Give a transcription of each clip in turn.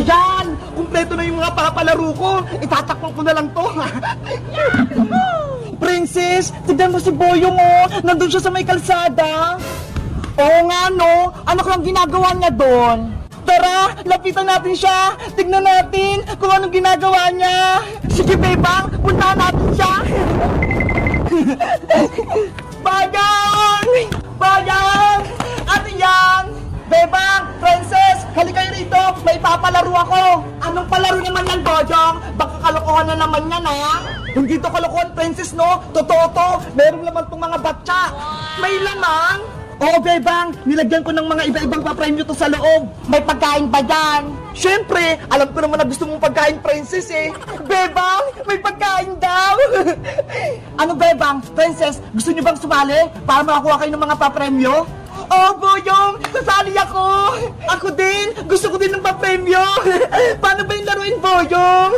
Ayan! Kumpleto na yung mga papalaro ko. Itatakpan ko na lang to. Princess, tignan mo si Boyong oh. Nandun siya sa may kalsada. Oo nga no. Ano kang ginagawa niya doon? Tara, lapitan natin siya. Tignan natin kung anong ginagawa niya. Sige, Bebang, puntahan natin siya. Bayang! Bayang! Ate Yang! Bebang! Princess! Halika kayo rito! May papalaro ako! Anong palaro naman yan, Bojong? Baka kalokohan na naman yan, ha? Hindi to kalokohan, Princess, no? Totoo to! Meron naman tong mga batsa! May lamang! Oo, Bebang! Nilagyan ko ng mga iba-ibang pa-premyo to sa loob! May pagkain ba dyan? Siyempre! Alam ko naman na gusto mong pagkain, Princess, eh! Bebang! May pagkain daw! Ano, Bebang? Princess, gusto niyo bang sumali para makakuha kayo ng mga pa-premyo? Oh, Boyong! Sasali ako! Ako din! Gusto ko din ng pa-premyo! Paano ba yung laruin, Boyong?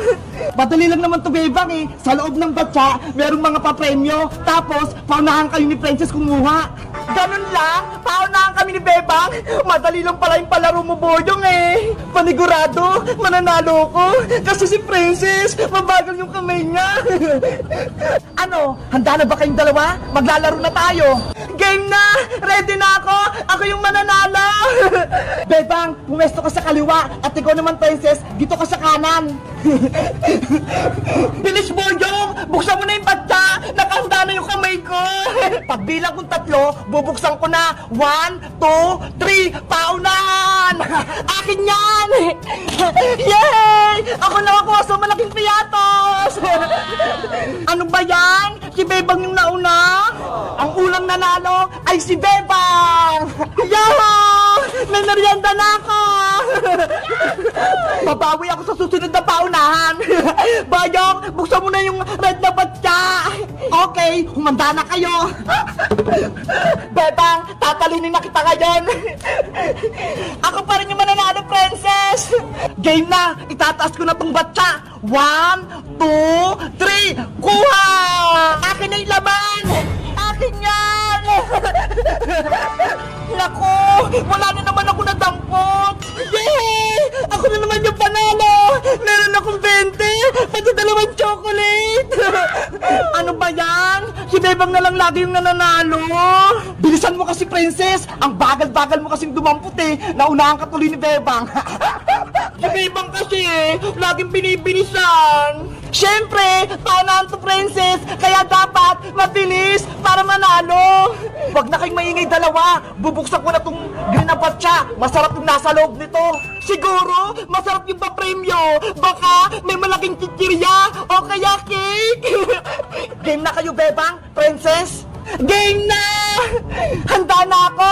Madali lang naman to, Bebang, eh. Sa loob ng batsa, merong mga pa-premyo. Tapos, paunahan kayo ni Princess kumuha. Ganun lang? Paunahan kami ni Bebang? Madali lang pala yung palaro mo, Boyong, eh. Panigurado, mananalo ko. Kasi si Princess, mabagal yung kamay niya. Ano? Handa na ba kayong dalawa? Maglalaro na tayo. Game na! Ready na ako! Ako yung mananalo! Bebang, pumesto ka sa kaliwa at ikaw naman, Princess, dito ka sa kanan. Bilis, Boyong! Buksan mo na yung batsa! Nakahanda na yung kamay ko! Pagbilang kong 3, bubuksan ko na. 1, 2, 3, paunahan! Akin yan! Yay! Ako nakakuha sa malaking piyatos! Ano ba yan? Si Bebang yung nauna? Ang ulang nanalo ay si Bebang! Yahoo! May merienda na ako! Babawi ako sa susunod na paunahan! Bayong, buksan mo na yung red na batya! Okay, humanda na kayo! Bebang, tatalinin na kita ngayon! Ako pa rin yung mananalo, Princess! Game na! Itataas ko na tong batya! 1, 2, 3, kuha! Akin na yung laman! Akin yan! Naku! Wala na naman ako nadampot! Yay! Ako na naman yung panalo! Meron akong 20! Pati 2 chocolate! Ano ba yan? Si Bebang na lang lagi yung nananalo! Bilisan mo kasi, Princess! Ang bagal-bagal mo kasing dumampot eh! Naunahan ka tuloy ni Bebang! Si Bebang kasi eh, laging binibilisan! Siyempre, paunahan to, Princess! Kaya dapat mabilis para manalo! Wag na kayong maingay dalawa! Bubuksan ko na tong green na batsa! Masarap yung nasa loob nito! Siguro, masarap yung pa-premyo! Baka may malaking kikirya o kaya cake! Game na kayo, Bebang, Princess! Game na! Handa na ako!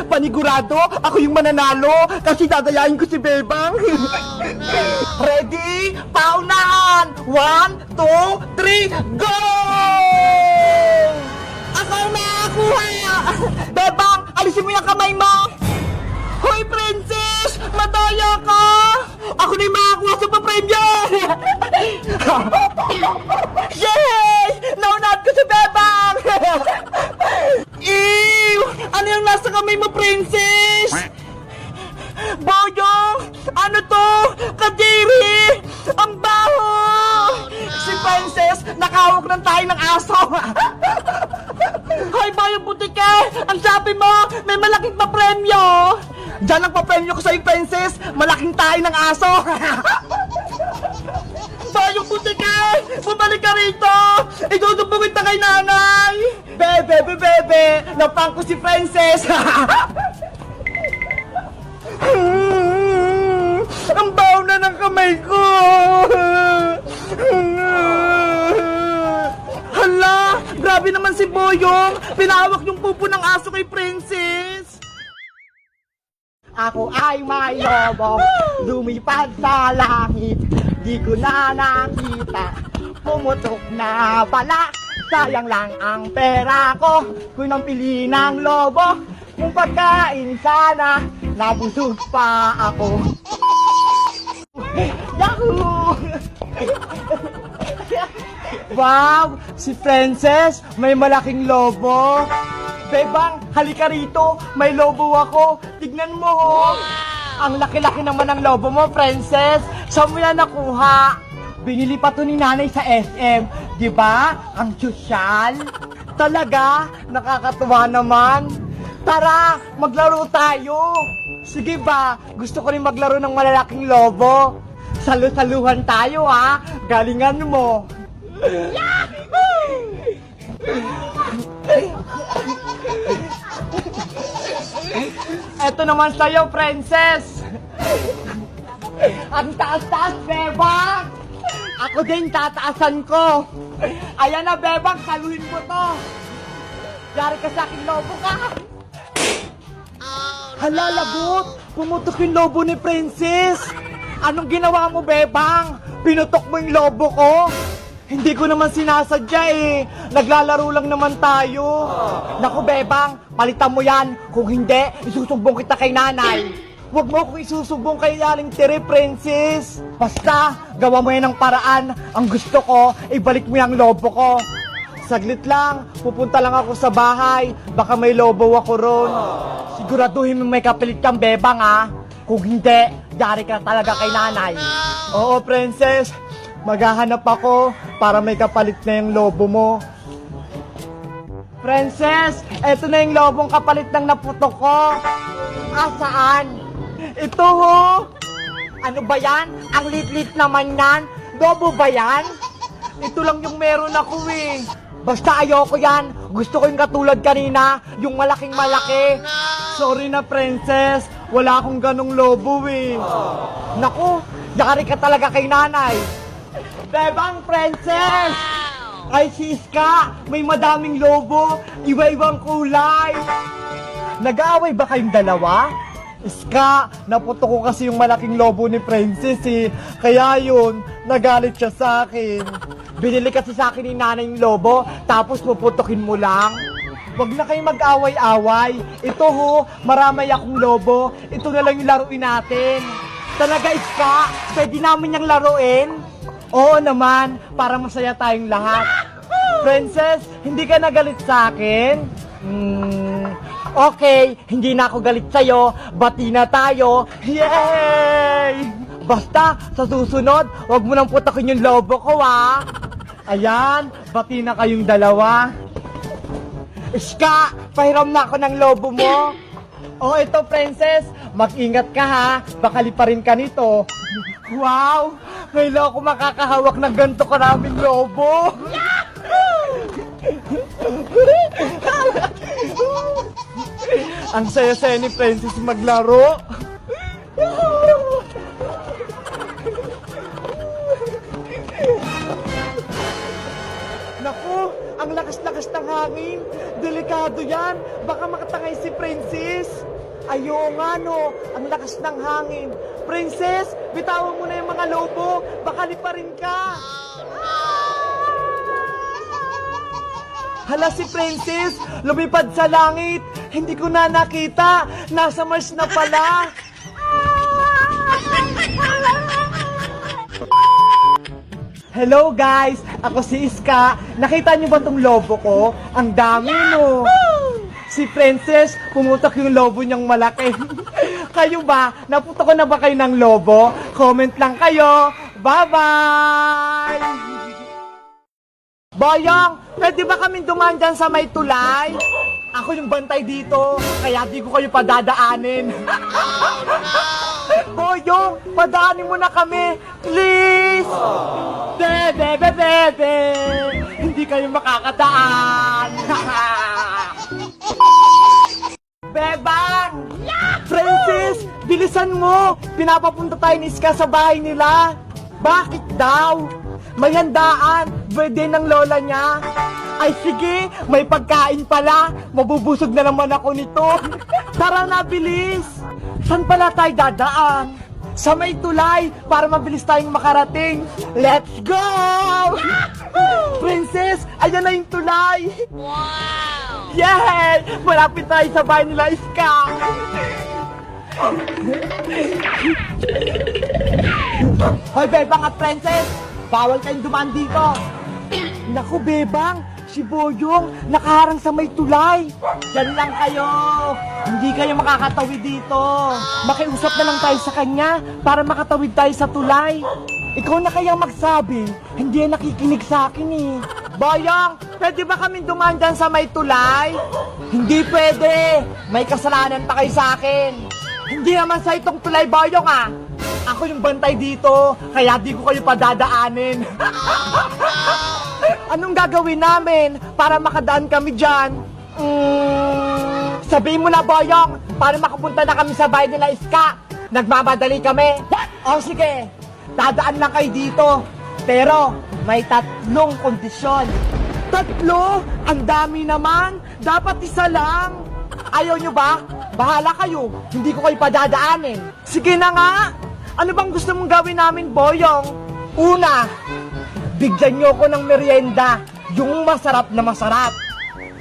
Panigurado, ako yung mananalo kasi dadayain ko si Bebang. Ready? Paunahan! 1, 2, 3, go! Ako ang nakakuha! Bebang, alisin mo yung kamay mo! Hoy, Princess! Madaya ka! Ako na yung makakuha sa pa-premyo! Yay! Naunahan ko si Bebang! Ew! Ano yung nasa kamay mo, Princess? Boyong! Ano to? Kadiri! Ang baho! Si Princess, nakahawak ng tayo ng aso! Hoy, Boyong Butike! Ang sabi mo, may malaking pa-premyo! Diyan ang pa-premyo ko sa'yo, Princess! Malaking tayo ng aso! Boyong Butike! Bumalik ka rito! Idudubugin na kay nanay! Bebe! Napang ko si Princess! Ang baho na ng kamay ko! Hala! Grabe naman si Boyong! Pinahawak yung pupo ng aso kay Princess! Ako ay may lobo, lumipad sa langit, di ko na nakita, pumutok na pala, sayang lang ang pera ko, kung nang pili ng lobo, kung pagkain sana, nabusog pa ako. Yahoo! Wow! Si Princess, may malaking lobo. Bebang, halika rito. May lobo ako. Tignan mo. Ang laki-laki naman ng lobo mo, princess. Saan mo yan nakuha? Binili pa to ni nanay sa SM. Di ba? Ang sosyal. Talaga? Nakakatuwa naman. Tara, maglaro tayo. Sige ba? Gusto ko rin maglaro ng malalaking lobo. Salu-saluhan tayo ha. Galingan mo. Eto naman sa'yo, princess. Ang taas-taas, bebang. Ako din, tataasan ko. Ayan na, bebang, saluhin mo to. Yari ka sa akin, lobo ka. Hala, lagot. Pumutok yung lobo ni princess. Anong ginawa mo, bebang? Pinutok mo yung lobo ko? Hindi ko naman sinasadya eh. Naglalaro lang naman tayo. Naku, bebang, palitan mo yan. Kung hindi, isusumbong kita kay nanay. Huwag mo akong isusumbong kay Aling Tere, princess. Basta, gawa mo yan ng paraan. Ang gusto ko, ibalik mo yung lobo ko. Saglit lang, pupunta lang ako sa bahay. Baka may lobo ako ron. Siguraduhin mo may kapilit kang bebang ha. Kung hindi, yari ka talaga kay nanay. Oo, princess. Maghahanap ako para may kapalit na yung lobo mo. Princess, eto na yung lobong kapalit ng naputok ko. Ah, saan? Ito ho. Ano ba yan? Ang lit-lit naman yan. Lobo ba yan? Ito lang yung meron ako eh. Basta ayoko yan. Gusto ko yung katulad kanina, yung malaking malaki. Sorry na, princess. Wala akong ganong lobo eh. Naku, yari ka talaga kay nanay. Bebang, princess! Ay, siska! May madaming lobo! Iba-ibang kulay! Nag-aaway ba kayong dalawa? Iska, naputo ko kasi yung malaking lobo ni princess eh. Kaya yun, nagalit siya sa akin. Binili kasi sa akin ni nanay yung lobo, tapos puputokin mo lang. Wag na kayong mag-away-away. Ito ho, marami akong lobo. Ito na lang yung laruin natin. Talaga, Iska, pwede namin yung laruin? Oo naman, para masaya tayong lahat. Princess, hindi ka nagalit sa akin? Okay, hindi na ako galit sa'yo. Bati na tayo. Yay! Basta, sa susunod, huwag mo nang putakin yung lobo ko, ha? Ayan, bati na kayong dalawa. Iska, pahiram na ako ng lobo mo. Oh, ito, princess. Mag-ingat ka, ha? Baka liparin ka nito. Wow! Ngayon ako makakahawak ng ganito karaming lobo. Ang saya-saya ni princess maglaro. Naku, ang lakas-lakas ng hangin. Delikado yan. Baka makatangay si princess. Ayaw nga no, ang lakas ng hangin. Princess, bitawan mo na yung mga lobo. Baka liparin ka. Hala si princess, lumipad sa langit. Hindi ko na nakita. Nasa Mars na pala. Hello guys, ako si Iska. Nakita niyo ba tong lobo ko? Ang dami no. Si princess, pumutok yung lobo niyang malaki. Kayo ba? Naputok ko na ba kayo ng lobo? Comment lang kayo. Bye-bye! Boyong, pwede ba kaming dumaan dyan sa may tulay? Ako yung bantay dito, kaya di ko kayo padadaanin. Boyong, padaanin mo na kami, please! Bebe, bebe, bebe! Hindi kayo makakadaan! Bebang! Princess, bilisan mo! Pinapapunta tayo ni Iska sa bahay nila. Bakit daw? May handaan, birthday ng lola niya. Ay sige, may pagkain pala. Mabubusog na naman ako nito. Tara na, bilis! Saan pala tayo dadaan? Sa may tulay, para mabilis tayong makarating. Let's go! Princess, ayan na yung tulay. Wow! Yay! Malapit tayo sa bahay nila, Iska. Hoy, Bebang at Princess! Bawal kayong dumaan dito. Naku, Bebang, Si Boyong, nakaharang sa may tulay. Diyan lang kayo. Hindi kayo makakatawid dito. Makiusap na lang tayo sa kanya para makatawid tayo sa tulay. Ikaw na kayang magsabi, hindi yan nakikinig sa akin eh. Boyong, pwede ba kaming dumaan dyan sa may tulay? Hindi pwede. May kasalanan pa kayo sa akin. Hindi naman sa itong tulay, Boyong ah. Ako yung bantay dito, kaya di ko kayo padadaanin. Anong gagawin namin para makadaan kami dyan? Sabihin mo na, Boyong, para makapunta na kami sa bahay nila Iska. Nagmamadali kami. O sige, dadaan lang kayo dito. Pero may 3 kondisyon. 3? Ang dami naman. Dapat isa lang. Ayaw nyo ba? Bahala kayo. Hindi ko kayo padadaanin. Sige na nga. Ano bang gusto mong gawin namin, Boyong? Una, bigyan nyo ko ng merienda. Yung masarap na masarap.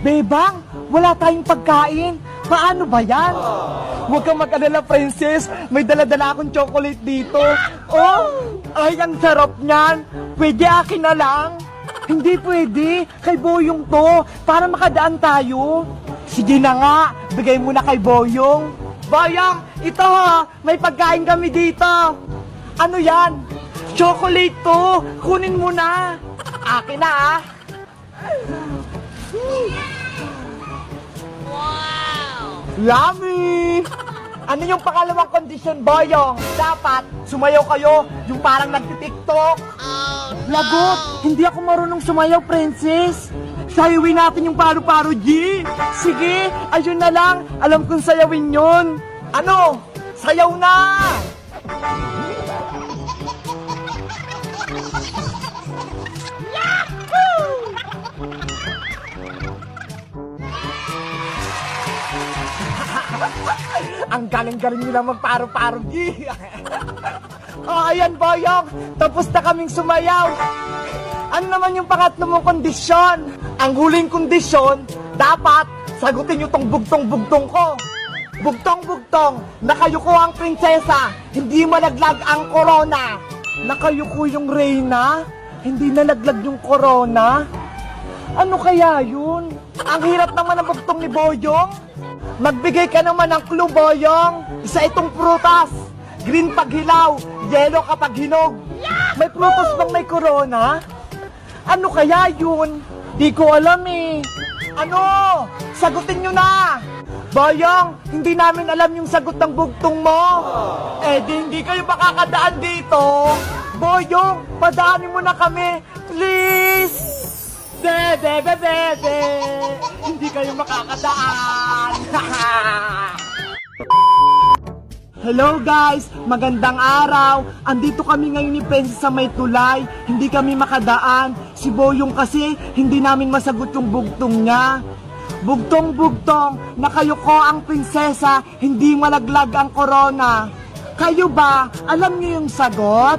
Bebang, wala tayong pagkain. Paano ba yan? Huwag kang mag-alala, princess. May dala-dala akong chocolate dito. Oh, ay, ang sarap niyan. Pwede akin na lang? Hindi pwede. Kay Boyong to. Para makadaan tayo. Sige na nga. Bigay mo na kay Boyong. Boyong, ito ha. May pagkain kami dito. Ano yan? Chocolate to. Kunin mo na. Akin na ha. Yummy! Ano yung pangalawang kondisyon, Boyong? Dapat sumayaw kayo, yung parang nagtitiktok. Lagot! Hindi ako marunong sumayaw, princess. Sayawin natin yung paru-paro, G. Sige, ayun na lang. Alam kong sayawin yun. Ano? Sayaw na! Ang galing-galing nila magparo-paro, G. Oh, ayan, Boyong. Tapos na kaming sumayaw. Ano naman yung pangatlo mong kondisyon? Ang huling kondisyon, dapat sagutin yung tong bugtong-bugtong ko. Bugtong-bugtong, nakayuko ang prinsesa, hindi malaglag ang corona. Nakayuko yung reyna, hindi nalaglag yung corona. Ano kaya yun? Ang hirap naman ng bugtong ni Boyong. Magbigay ka naman ng clue, Boyong. Isa itong prutas. Green pag hilaw, yellow kapag hinog. May prutas bang may corona? Ano kaya yun? Di ko alam eh. Ano? Sagutin nyo na. Boyong, hindi namin alam yung sagot ng bugtong mo. Eh di hindi kayo makakadaan dito. Boyong, padaanin mo na kami. Please. Bebe, bebe, hindi kayo makakadaan. Hello guys, magandang araw. Andito kami ngayon ni Princess sa may tulay. Hindi kami makadaan. Si Boyong kasi hindi namin masagot yung bugtong niya. Bugtong-bugtong, nakayuko ang prinsesa, hindi malaglag ang corona. Kayo ba, alam niyo yung sagot?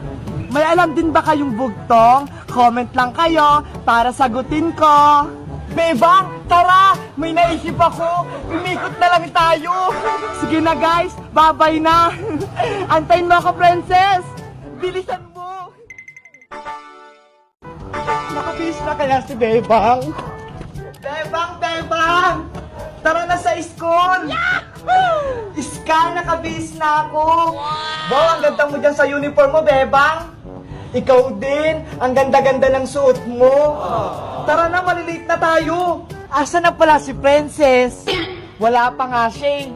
May alam din ba kayong bugtong? Comment lang kayo para sagutin ko. Bebang, tara! May naisip ako. Umikot na lang tayo. Sige na guys, bye-bye na. Antayin mo ako, princess. Bilisan mo. Nakabis na kaya si Bebang? Bebang, Bebang! Tara na sa school! Yahoo! Iska, nakabis na ako. Wow, ang ganda mo dyan sa uniform mo, Bebang. Ikaw din, ang ganda-ganda ng suot mo. Tara na, malilate na tayo. Asa na pala si Princess? Wala pa nga siya.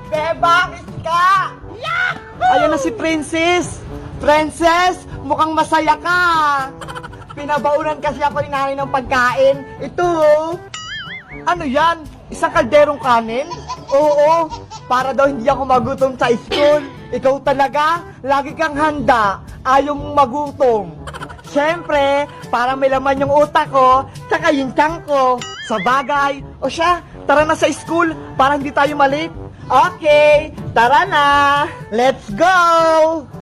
Bebang, Iska! Yahoo! Ayan na si Princess. Princess, mukhang masaya ka. Pinabaunan kasi ako ni nanay ng pagkain. Ito, ano yan? Isang kalderong kanin? Oo, para daw hindi ako magutom sa school. Ikaw talaga, lagi kang handa. Ayaw mong magutom. Siyempre, para may laman yung utak ko, tsaka yung tiyan ko. Sa bagay, o siya, tara na sa school para hindi tayo malate. Okay, tara na. Let's go!